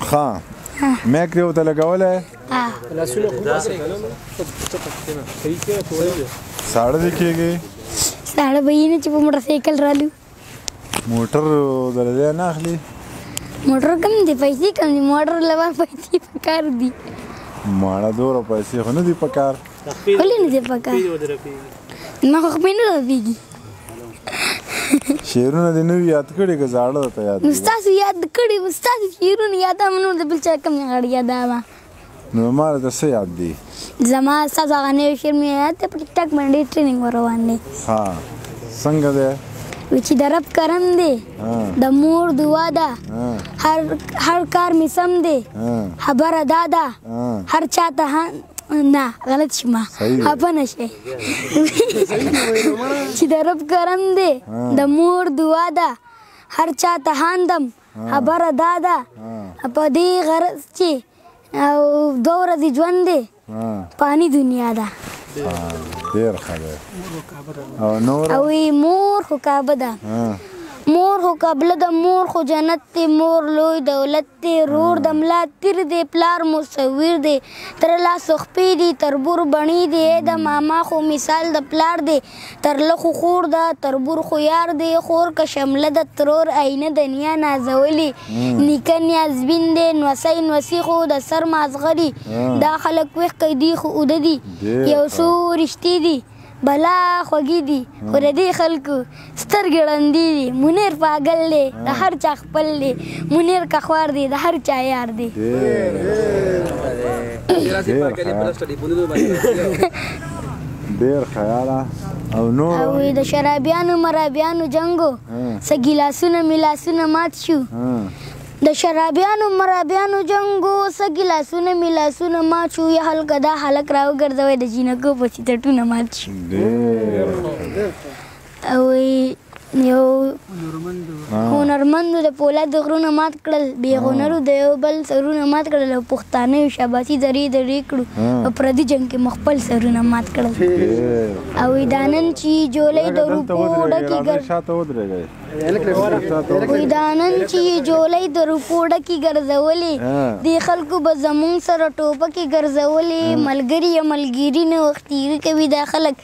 ښه میک دې ورته لګولی ساړه دې کېږي ساړه به یې نه چې په موټر سایکل رالو موټر در ځای نه اخلي موټر کم دی پیسې کم دي موټر لپاره پیسې پکار دي ماړه دومره پیسې خو نه دي پکار ولې نه دي پکار ما خو خپې نه رافېږي شعرونه دې نه وي یاد کړي که زاړه درته یاد نو ستاسو یاد کړي وو ستاسو شعرونه یاد هم نور د بل چا کم نه غړي یادوه نو ما ته څه یاد دي زما ستاسو هغه نوی شعر مې یاد دی په ټیک ټاک باندې ډېر ټریننګ ور روان دی ها څنګه دی وی چې د رب کرم دی د مور دعا ده هر کار مې سم دی خبره دا ده هر چا ته نه غلط شما خفه نشئ چې د رب کرم دی د مور دعا ده هر چا ته هاندم خبره دا ده په دې غرض چې او 2 ورځې ژوند دی پانی دنیا ده ډېر ښه دی او مور خو کعبه ده مور خو قبله د مور خو جنت دی مور لوی دولت دی رور د ملا تیر دی پلار مصور دی تر لاس خپې دی تربور بڼې دی د ماما خو مثال د پلار دی تر لخو خور ده تربور خو یار دی خور که شمله د ترور آینه دنیا نازولی نیکه نیازبین دی نوسی نوسی خو د سر مازغه دي دا خلک ویښ کوي دی خو اوده دي یو څو رښتې دي بلا خوږې دي خو د دې خلکو سترګې ړندې دي منیر پاگل دی د هر چا خپل دی منیر کخوار دی د هر چا یار دی ډېر خیاله او نور او د شرابیانو مرابیانو جنګو څه ګیلاسونه میلاسونه مات شو د شرابیانو مرابیانو جنګو څه ګیلاسونه میلاسونه مات شو یا هلکه دا هلک راوګرځوی د جینکو پسې تټونه مات شو او یو هنرمندو د پولاد غرونه مات کړل بې هنرو د یو بل سرونه مات کړل او پښتانه شاباسي درې درې کړو په پردي جنګ کې مخپل سرونه مات کړل او دا نن چې جولۍ د روپو ډکې ګرځولې دې خلکو به زمونږ سره ټوپکې ګرځولې ملګري یا ملګري نه وخت تېرې کوي دا خلک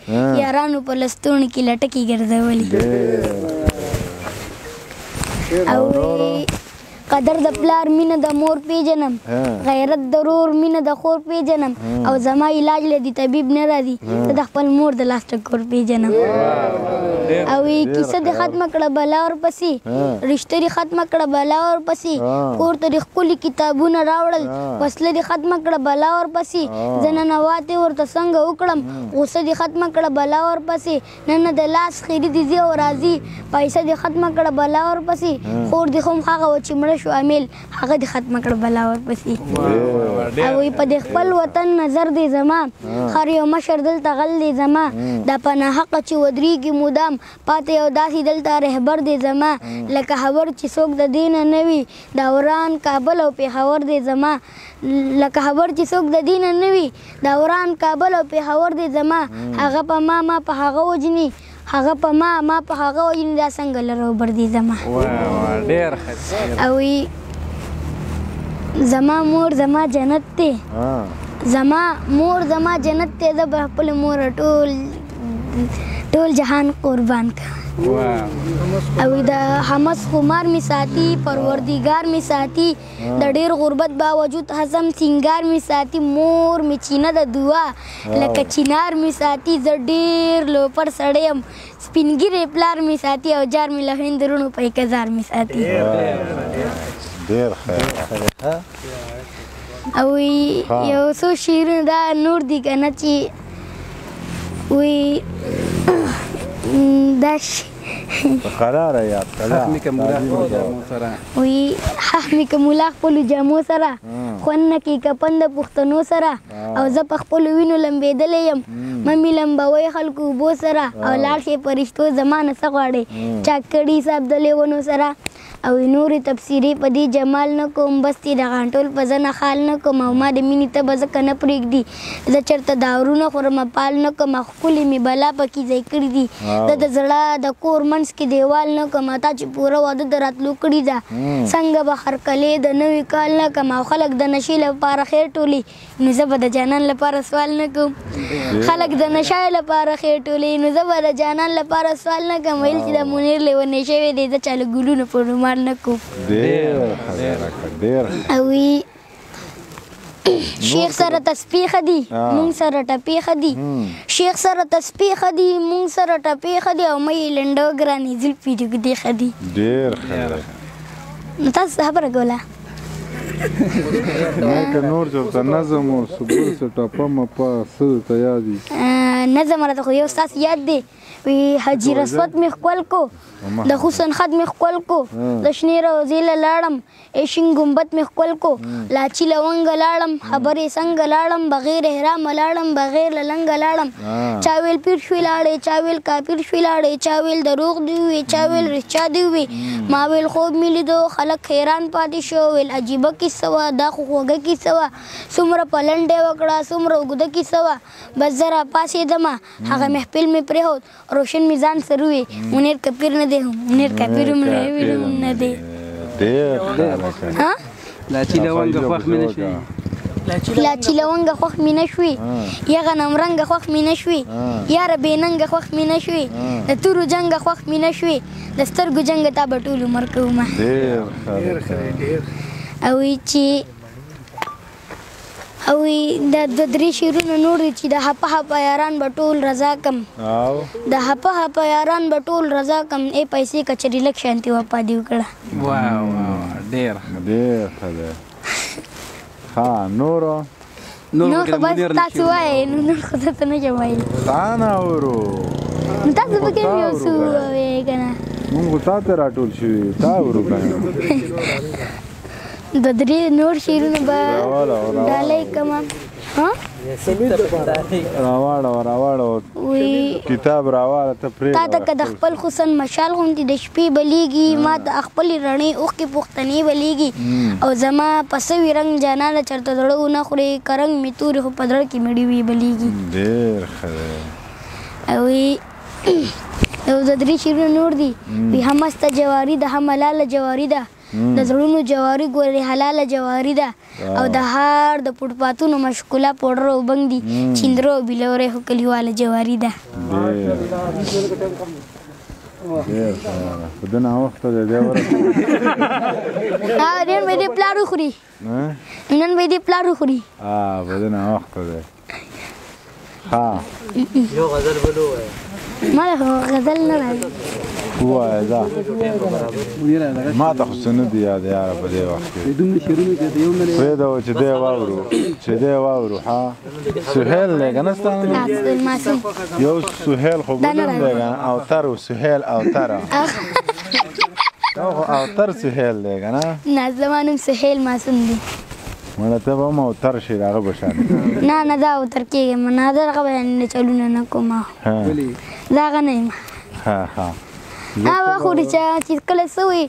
یارانو په لستوڼي کې لټکې ګرځولې او قدر د پلار مینه د مور پیژنم غیرت د رور مینه د خور پیژنم او زما علاج لدی طبیب نه راځي ته د خپل مور د لاس ټکور پیژنم او کیسه د ختمه کړه بلا ورپسې رشته د ختمه کړه بلا ورپسې کور ته د ښکلي کتابونه راوړل وسله د ختمه کړه بلا ورپسې زه ننواتې ورته څنګه وکړم غوسه د ختمه کړه بلا ورپسې نن د لاس خیري د ځي او راځي پیسه د ختمه کړه بلا ورپسې خور د خو هغه و چې مړه شو امیل هغه د ختمه کړه بلا ورپسې او په د خپل وطن نظر دی زما هر یو مشر دلته غل دی زما دا پناه حق چې ودرېږي مدام پاتې یو داسې دلته رهبر دی زما لکه خبر چې څوک د دې نه نه وي دا وران کابل او پېښور دی زما لکه خبر چې څوک د دې نه نه وي دا وران کابل او پېښور دی زما هغه په ما په هغه وجني هغه په ما په هغه وجني دا څنګه لروبر دی زما او زما مور زما جنت دی زما مور زما جنت دی زه به خپل مور ټول جهان قربان کړم او د حمس خمار می ساتي پروردګار می ساتي د ډېر غربت باوجود هضم سینګار می ساتي مور می چینه د دعا لکه چینار می ساتي زه ډېر لوپر سړی یم سپینګیری پلار می ساتي او جار می له هندرونو په اکزار می ساتي ډېر خیر او یو څو شعرونه دا نور دي که نه چې وی داش قرار یاد وی حمی که مولا خپلو جامو سره خوند نه کې کپن د پښتنو سره او زه په خپلو وینو لمبېدلی یم ممې لمبوی خلکو اوبو سره او لاړ شئ په رشتو زما نه څه غواړئ چاک کړي حساب د لیونو سره او نورې تبصرې په دې جمال نه کوم بس دې د غانټول په زنه خال نه کوم او ما د مینې ته به ځکه نه پرېږدي زه چېرته دارونه خورم پال نه کوم ښکلې مې بلا پکې ځای کړي دي زه د زړه د کور منځ کې دیوال نه کوم تا چې پوره واده د راتلو کړي ده څنګه به هرکلې د نوي کال نه کوم او خلک د نشې لپاره خیر ټولي نو زه به د جانان لپاره سوال نه کوم خلک د نشای لپاره خیر ټولي نو زه به د جانان لپاره سوال نه کوم ویل چې د منیر لیونی شوی دی زه چا له ګلونو په رومال نه کوم اوی شیخ سره تسبیح خدي مونږ سره ټپې خدي شیخ سره تسبیح خدي مونږ سره ټپې خدي او مې لنډو ګرانې زلفې دې ګدې خدي ډېر ښه نو تاسو خبره کوله که نور چېرته نظم او سبل څه ټپه مپه څه ته یاد دي نظم راته خو یو ستاسو یاد دی وی حاجي رسوت مې ښکل کو د حسن خط مې ښکل کو د شنې روضې له لاړم ایشین ګمبد مې ښکل کو لاچي لونګه لاړم خبرې څنګه لاړم بغیر احرامه لاړم بغیر له لنګه لاړم چا ویل پیر شوې لاړې چا ویل کافر شوې لاړې چا ویل دروغ دي وې چا ویل رښتیا دي وې ما ویل خوب مې لیدو خلک حیران پاتې شو ویل عجیبه کیسه وه دا خو خوږه کیسه وه څومره پلنډې وکړه څومره اوږده کیسه وه بس زه راپاڅېدمه هغه محفل مې پرېښود روشن مې ځان سره وې منیر کپیر نه دی منیر کپیر هم نه دی لاچي لونګه خوښ مې نه شوې لاچي لونګه خوښ مې نه شوې یا غنمرنګه خوښ مې نه شوې یا ربیننګه خوښ مې نه شوې د تورو جنګه خوښ مې نه شوې د سترګو جنګه تا به ټول عمر کومه او چې او د درې شعرونه نور چې د هپه هپه یاران به ټول رضا کم د هپه هپه یاران به ټول رضا کم ای پیسې کچري لږ شانتي وپا دې وکړه ډېر ښه دی ها نورو نور خو بس تاسو وایئ نور خو درته نه شم ویلی تا نه اورو نو تاسو پکې هم یو څه ووایئ که نه مونږ خو تا ته راټول شوي تا اورو که نه د درې نور شعرونه به ډالۍ کړم راواړه کتاب راواړه ته پرېږده تا ته که د خپل حسن مشال غوندې د شپې بلیږي ما د خپلې رڼې اوښکې پوښتنې بلیږي او زما په سوي رنګ جانانه چېرته زړه ونه خورې که رنګ مې تورې خو په زړه کې مې ډېوې بلیږي ډېر ښه دی او د درې شعرونه نور دي وي هم مسته جواري ده هم حلاله جواري ده د زړونو جواري ګورې حلاله جواري ده او د هار د پټپاتونو مشکوله پوډر او بنګ دي چیندرو او بلورې خو کلیواله جواري ده ډېر په ده ناوخته دی دی ورسېږي نن به دې پلار وخوري نن به دې پلار وخوري په ده ناوخته دی ها یو غزل بل ووایه ما له غزل نه راځي ووایه ځه ما ته خو څه نه دي یاد یاره په دې وخت کې پرېږده و چې دی واورو چې دی واورو ها سهیل دی که نه ستا نوم یو سهیل خو بل هم دی که نه اوتر و سهیل اوتر اوتر سهیل دی که نه نه زما نوم سهیل معصوم دی مړه ته به هم اوتر شي د هغه په شان نه دا اوتر کېږم نه د هغه به چلونه نه کوم دا هغه نه یم ها ها هغه خوري چې کله څه وي